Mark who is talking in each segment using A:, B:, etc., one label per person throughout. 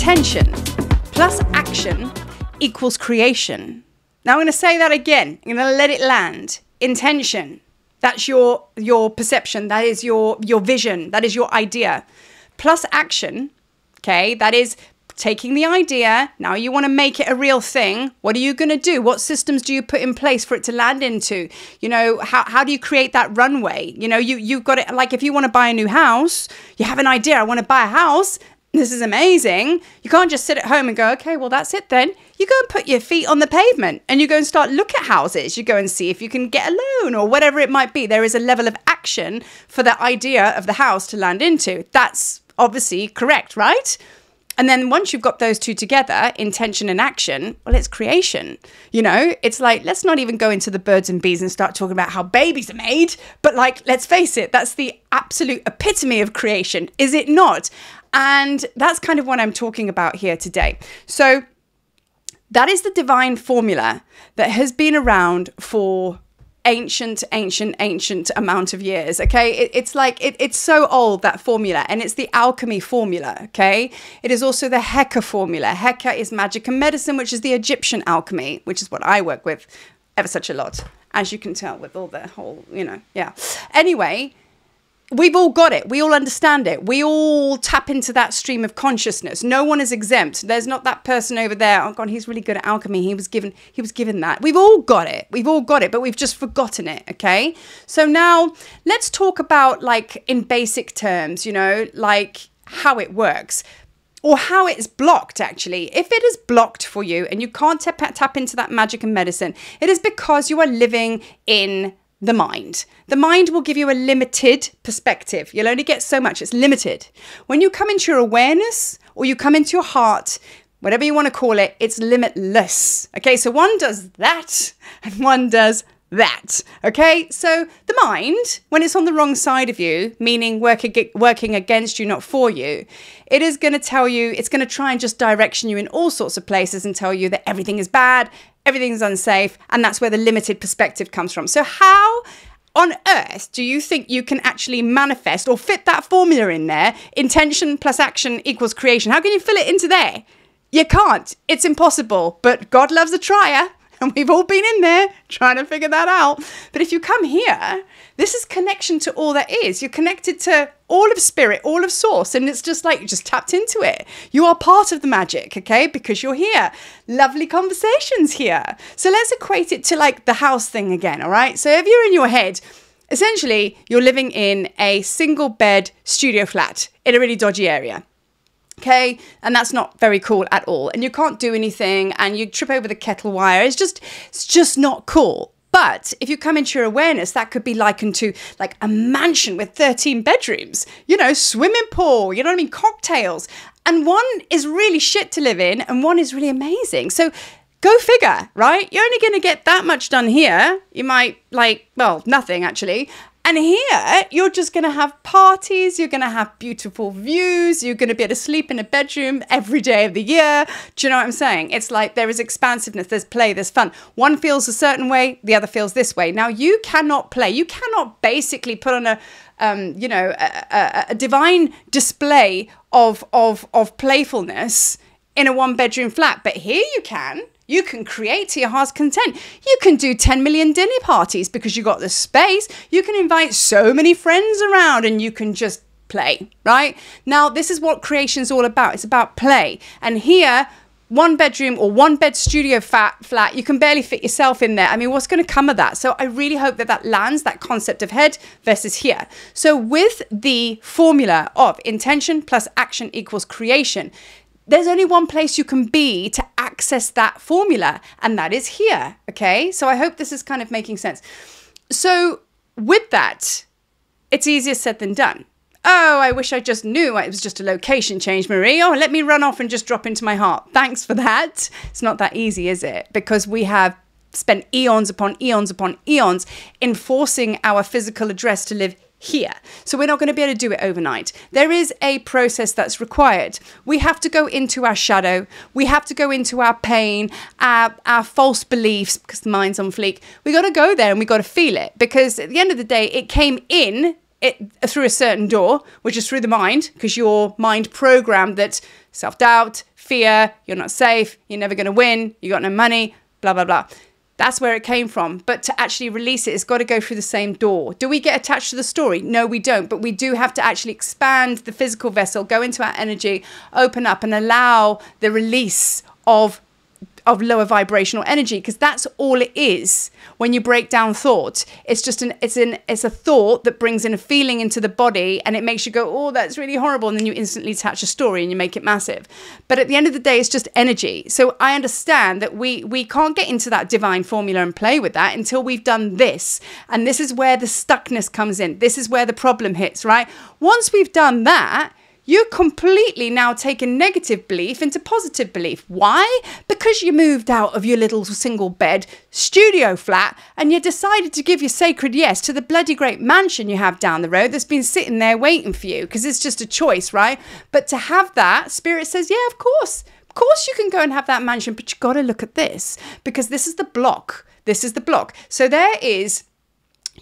A: intention plus action equals creation. Now I'm going to say that again. I'm going to let it land. Intention. That's your perception. That is your vision. That is your idea. Plus action. Okay. That is taking the idea. Now you want to make it a real thing. What are you going to do? What systems do you put in place for it to land into? You know, how do you create that runway? You know, you've got it. Like if you want to buy a new house, you have an idea. I want to buy a house. This is amazing. You can't just sit at home and go, okay, well, that's it then. You go and put your feet on the pavement and you go and start look at houses. You go and see if you can get a loan or whatever it might be. There is a level of action for that idea of the house to land into. That's obviously correct, right? And then once you've got those two together, intention and action, well, it's creation. You know, it's like, let's not even go into the birds and bees and start talking about how babies are made. But like, let's face it, that's the absolute epitome of creation, is it not? And that's kind of what I'm talking about here today. So that is the divine formula that has been around for ancient amount of years. Okay. It's like, it's so old, that formula, and it's the alchemy formula. Okay. It is also the Heka formula. Heka is magic and medicine, which is the Egyptian alchemy, which is what I work with ever such a lot, as you can tell with all the whole, you know, yeah. Anyway, we've all got it. We all understand it. We all tap into that stream of consciousness. No one is exempt. There's not that person over there. Oh God, he's really good at alchemy. He was given that. We've all got it. We've all got it, but we've just forgotten it. Okay. So now let's talk about, like, in basic terms, you know, like how it works or how it's blocked. Actually, if it is blocked for you and you can't tap into that magic and medicine, it is because you are living in the mind. The mind will give you a limited perspective. You'll only get so much. It's limited. When you come into your awareness or you come into your heart, whatever you want to call it, it's limitless. Okay, so one does that and one does that. Okay, so the mind, when it's on the wrong side of you, meaning working against you, not for you, it is going to tell you, it's going to try and just direction you in all sorts of places and tell you that everything is bad, everything's unsafe, and that's where the limited perspective comes from. So how on earth do you think you can actually manifest or fit that formula in there? Intention plus action equals creation. How can you fill it into there? You can't. It's impossible. But God loves a trier. And we've all been in there trying to figure that out. But if you come here, this is connection to all that is. You're connected to all of spirit, all of source. And it's just like you just tapped into it. You are part of the magic, okay? Because you're here. Lovely conversations here. So let's equate it to like the house thing again, all right? So if you're in your head, essentially you're living in a single bed studio flat in a really dodgy area. Okay, and that's not very cool at all. And you can't do anything and you trip over the kettle wire. It's just not cool. But if you come into your awareness, that could be likened to like a mansion with 13 bedrooms, you know, swimming pool, you know what I mean? Cocktails. And one is really shit to live in and one is really amazing. So go figure, right? You're only going to get that much done here. You might well, nothing actually. And here, you're just going to have parties, you're going to have beautiful views, you're going to be able to sleep in a bedroom every day of the year. Do you know what I'm saying? It's like there is expansiveness, there's play, there's fun. One feels a certain way, the other feels this way. Now, you cannot play. You cannot basically put on a divine display of playfulness in a one-bedroom flat. But here you can. You can create to your heart's content. You can do 10 million dinner parties because you got the space. You can invite so many friends around and you can just play, right? Now, this is what creation's all about. It's about play. And here, one bedroom or one bed studio flat, you can barely fit yourself in there. I mean, what's going to come of that? So I really hope that lands, that concept of head versus here. So with the formula of intention plus action equals creation, there's only one place you can be to access that formula, and that is here, okay? So I hope this is kind of making sense. So with that, it's easier said than done. Oh, I wish I just knew it was just a location change, Marie. Oh, let me run off and just drop into my heart. Thanks for that. It's not that easy, is it? Because we have spent eons upon eons upon eons enforcing our physical address to live here. So we're not going to be able to do it overnight. There is a process that's required. We have to go into our shadow. We have to go into our pain, our false beliefs, because the mind's on fleek. We got to go there and we got to feel it, because at the end of the day, it came in through a certain door, which is through the mind, because your mind programmed that self-doubt, fear, you're not safe, you're never going to win, you got no money, blah, blah, blah. That's where it came from. But to actually release it, it's got to go through the same door. Do we get attached to the story? No, we don't. But we do have to actually expand the physical vessel, go into our energy, open up and allow the release of lower vibrational energy, because that's all it is. When you break down thought, it's just it's a thought that brings in a feeling into the body, and it makes you go, oh, that's really horrible, and then you instantly attach a story and you make it massive. But at the end of the day, it's just energy. So I understand that we can't get into that divine formula and play with that until we've done this, and this is where the stuckness comes in. This is where the problem hits, right? Once we've done that, you completely now take a negative belief into positive belief. Why? Because you moved out of your little single bed studio flat and you decided to give your sacred yes to the bloody great mansion you have down the road that's been sitting there waiting for you, because it's just a choice, right? But to have that, Spirit says, yeah, of course you can go and have that mansion, but you've got to look at this, because this is the block. This is the block. So there is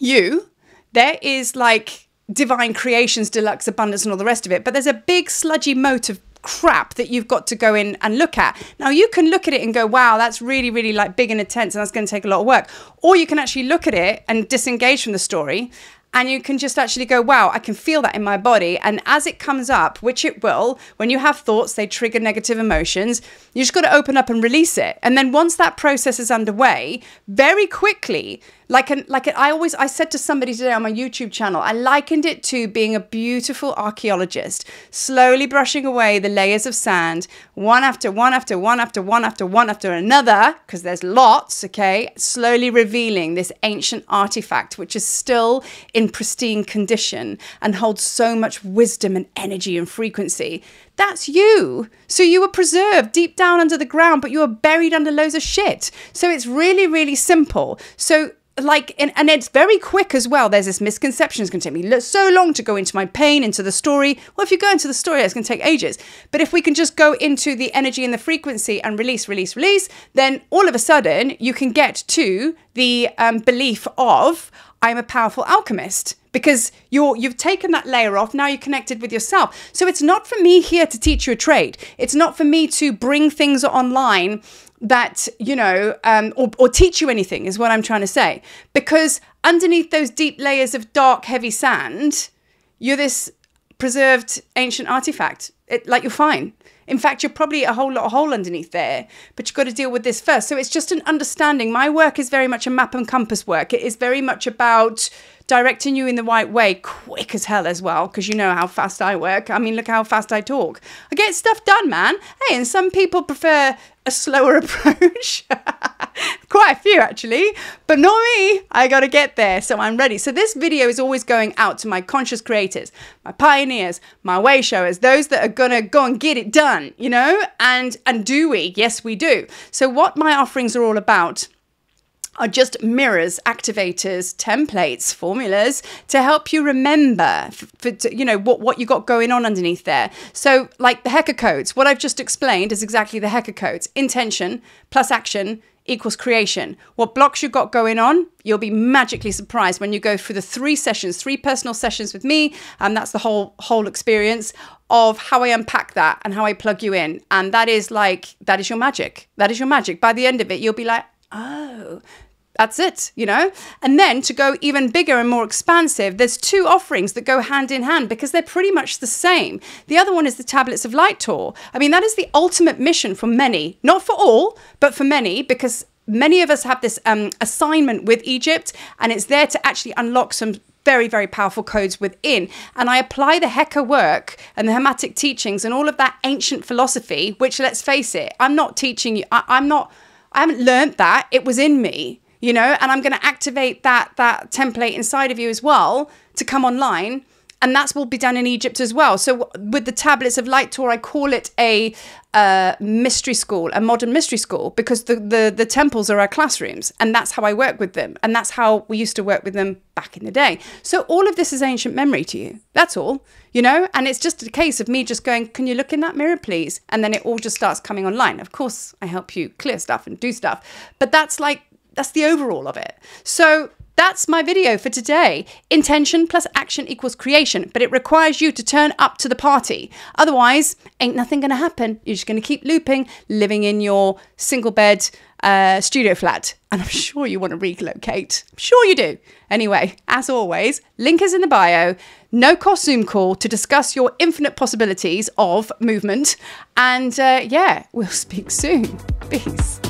A: you, there is like divine creations, deluxe abundance and all the rest of it, but there's a big sludgy moat of crap that you've got to go in and look at. Now you can look at it and go, wow, that's really, really like big and intense and that's going to take a lot of work. Or you can actually look at it and disengage from the story, and you can just actually go, wow, I can feel that in my body. And as it comes up, which it will, when you have thoughts, they trigger negative emotions, you just got to open up and release it. And then once that process is underway, very quickly, I said to somebody today on my YouTube channel, I likened it to being a beautiful archaeologist, slowly brushing away the layers of sand, one after one after one after one after one after another, because there's lots, okay, slowly revealing this ancient artifact, which is still in pristine condition and holds so much wisdom and energy and frequency. That's you. So you were preserved deep down under the ground, but you were buried under loads of shit. So it's really, really simple. So and it's very quick as well. There's this misconception. It's going to take me so long to go into my pain, into the story. Well, if you go into the story, it's going to take ages. But if we can just go into the energy and the frequency and release, release, release, then all of a sudden you can get to the belief of, I'm a powerful alchemist. Because you've taken that layer off, now you're connected with yourself. So it's not for me here to teach you a trade. It's not for me to bring things online that, or teach you anything, is what I'm trying to say. Because underneath those deep layers of dark, heavy sand, you're this preserved ancient artifact. You're fine. In fact, you're probably a whole lot of hole underneath there, but you've got to deal with this first. So it's just an understanding. My work is very much a map and compass work. It is very much about directing you in the right way, quick as hell as well, because you know how fast I work. I mean, look how fast I talk. I get stuff done, man. Hey, and some people prefer a slower approach. Quite a few, actually. But not me. I got to get there, so I'm ready. So this video is always going out to my conscious creators, my pioneers, my way showers, those that are going to go and get it done, And do we? Yes, we do. So what my offerings are all about are just mirrors, activators, templates, formulas to help you remember, what you got going on underneath there. So like the Heka Codes, what I've just explained is exactly the Heka Codes. Intention plus action equals creation. What blocks you got going on, you'll be magically surprised when you go through the 3 personal sessions with me. And that's the whole experience of how I unpack that and how I plug you in. And that is your magic. That is your magic. By the end of it, you'll be like, oh, that's it, And then to go even bigger and more expansive, there's 2 offerings that go hand in hand because they're pretty much the same. The other one is the Tablets of Light tour. I mean, that is the ultimate mission for many, not for all, but for many, because many of us have this assignment with Egypt, and it's there to actually unlock some very, very powerful codes within. And I apply the Heka work and the Hermetic teachings and all of that ancient philosophy, which, let's face it, I'm not teaching you. I haven't learned that. It was in me. And I'm going to activate that template inside of you as well to come online. And that will be done in Egypt as well. So with the Tablets of Light tour, I call it a mystery school, a modern mystery school, because the temples are our classrooms. And that's how I work with them. And that's how we used to work with them back in the day. So all of this is ancient memory to you. That's all, And it's just a case of me just going, can you look in that mirror, please? And then it all just starts coming online. Of course, I help you clear stuff and do stuff. But that's the overall of it. So That's my video for today. Intention plus action equals creation, but it requires you to turn up to the party. Otherwise, ain't nothing going to happen. You're just going to keep looping, living in your single bed studio flat. And I'm sure you want to relocate. I'm sure you do. Anyway, as always, link is in the bio. No cost Zoom call to discuss your infinite possibilities of movement. And yeah, we'll speak soon. Peace.